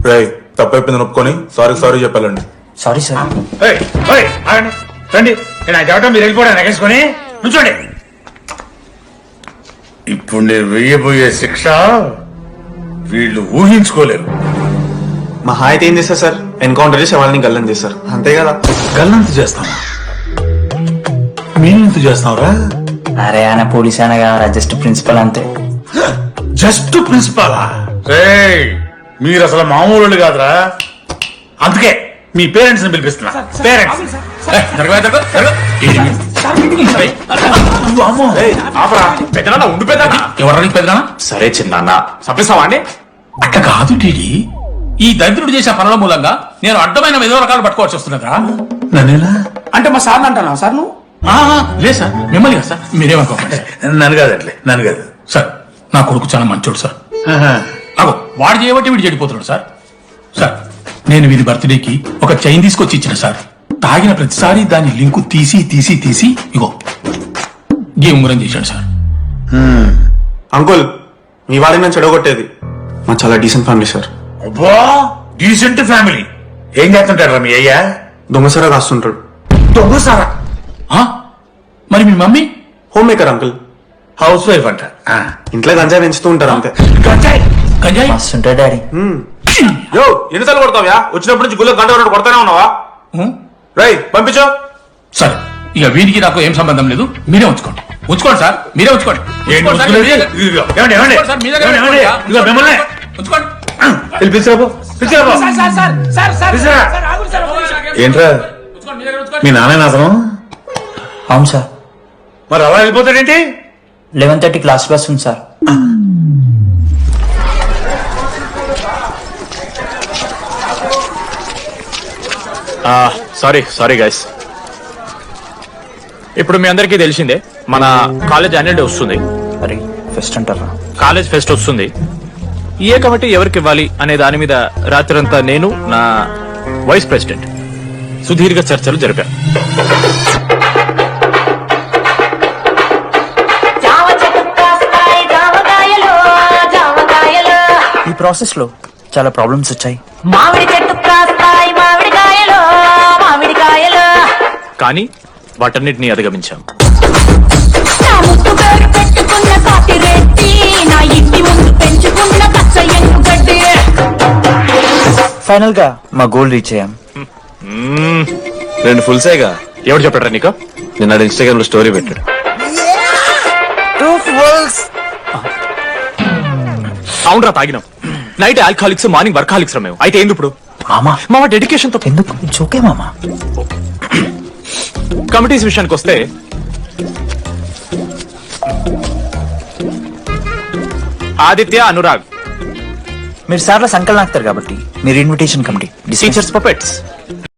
రై తప్పైపోయింది ఒప్పుకొని సారీ చెప్పాలండి. Sorry sir. రండి నేను చెప్పడం మీరు వెళ్ళిపోవడం నెగేసుకొని కూర్చోండి. ఇప్పుడు నేను వెయ్యబోయే శిక్ష వీళ్ళు ఊహించుకోలేరు. మా హాయితే ఏం చేస్తారు సార్? ఎన్కౌంటర్ చేసి వాళ్ళని గల్లం చేస్తారు, అంతే కదా? గల్లంత చేస్తాం, మీరెంత చేస్తావురా? అరే ఆయన పోలీస్ అయినా కదా, జస్ట్ ప్రిన్సిపల్ అంతే. జస్ట్ ప్రిన్సిపాలా? మీరు అసలు మామూలు కాదురా. అందుకే మీ పేరెంట్స్ ని పిలిపిస్తున్నా. పేరెంట్స్ ఉండు పెద్దనా. ఎవరు పెద్దనా? సరే చిన్న చంపేస్తావా అండి? అట్లా కాదు టీడీ, ఈ దరిద్రుడు చేసే పనుల మూలంగా నేను అడ్డమైన ఏదో రకాలు పట్టుకోవాల్సి వస్తున్నదా? నన్నేలా అంటే మా సార్ అంటానా సార్? నువ్వు లేదు సార్, మిమ్మల్ని కదా సార్. మీరేమనుకోకండి. నన్ను కాదండి, నన్ను కాదు సార్. నా కొడుకు చాలా మంచోడు సార్. అగో వాడు చేయబట్టి వీడు చెడిపోతున్నాడు సార్. సార్ నేను వీడి బర్త్డేకి ఒక చైన్ తీసుకొచ్చి ఇచ్చిన సార్. తాగిన ప్రతిసారి దాని లింకు తీసి ఇగో ఈ ఉంగరం చేశాడు సార్. అంకుల్, మీ వాడిని నేను చెడగొట్టేది. మా చాలా డీసెంట్ ఫ్యామిలీ సార్. అబ్బా డీసెంట్ ఫ్యామిలీ. ఏం చేస్తుంటారా మీ అయ్యా? దొంగసారా కాస్తుంటాడు. దొంగసారా? మరి మీ mummy? Homemaker uncle. Housewife అంట. ఇంట్లో గంజాయి పెంచుతూ ఉంటారు అంతే. గంజాయి మస్తుంటాడు డాడీ. యో ఎన్నిసార్లు కొడతావ్యా? వచ్చినప్పటి నుంచి గుళ్ళో గంట కొడతానే ఉన్నావా? రై పంపించు. సరే ఇక వీరికి నాకు ఏం సంబంధం లేదు, మీరే ఉంచుకోండి సార్. మీరే ఉంచుకోండి. ఏంట్రా మీ నాన్న అతను? అవును సార్. మరి అలా వెళ్ళిపోతాడేంటి? 11:30 క్లాస్ బస్ ఉంది సార్. Sorry guys. ఇప్పుడు మీ అందరికీ తెలిసిందే మన కాలేజ్ యాన్యువల్ డే వస్తుంది. అరే ఫెస్ట్ అంటారా? కాలేజ్ ఫెస్ట్ వస్తుంది. ఏ కమిటీ ఎవరికి ఇవ్వాలి అనే దాని మీద రాత్రంతా నేను నా వైస్ ప్రెసిడెంట్ సుదీర్ఘ చర్చలు జరిపాను. ఈ ప్రాసెస్ లో చాలా ప్రాబ్లమ్స్ వచ్చాయి. కానీ వాటన్నిటిని అధిగమించాం. ఫైనల్ గా మా గోల్ రీచ్ అయ్యాం. 2 ఫుల్సేగా. ఎవరు చెప్పారా నీకు? నిన్న ఇన్స్టాగ్రామ్ లో స్టోరీ పెట్టాడు. 2 ఫుల్స్. అవునరా తాగినాం. నైట్ ఆల్కహాలిక్స్, మార్నింగ్ వర్కాలిక్స్ రా మేము. అయితే ఏంది ఇప్పుడు? మామ డెడికేషన్ తో ఎందుకు? ఇట్స్ ఓకే మామా. కమిటీస్ విషయానికి వస్తే ఆదిత్య, అనురాగ్ మీరు సార్ల సంకల్ నాకుతారు కాబట్టి మీరు ఇన్విటేషన్ కమిటీ. Teachers puppets.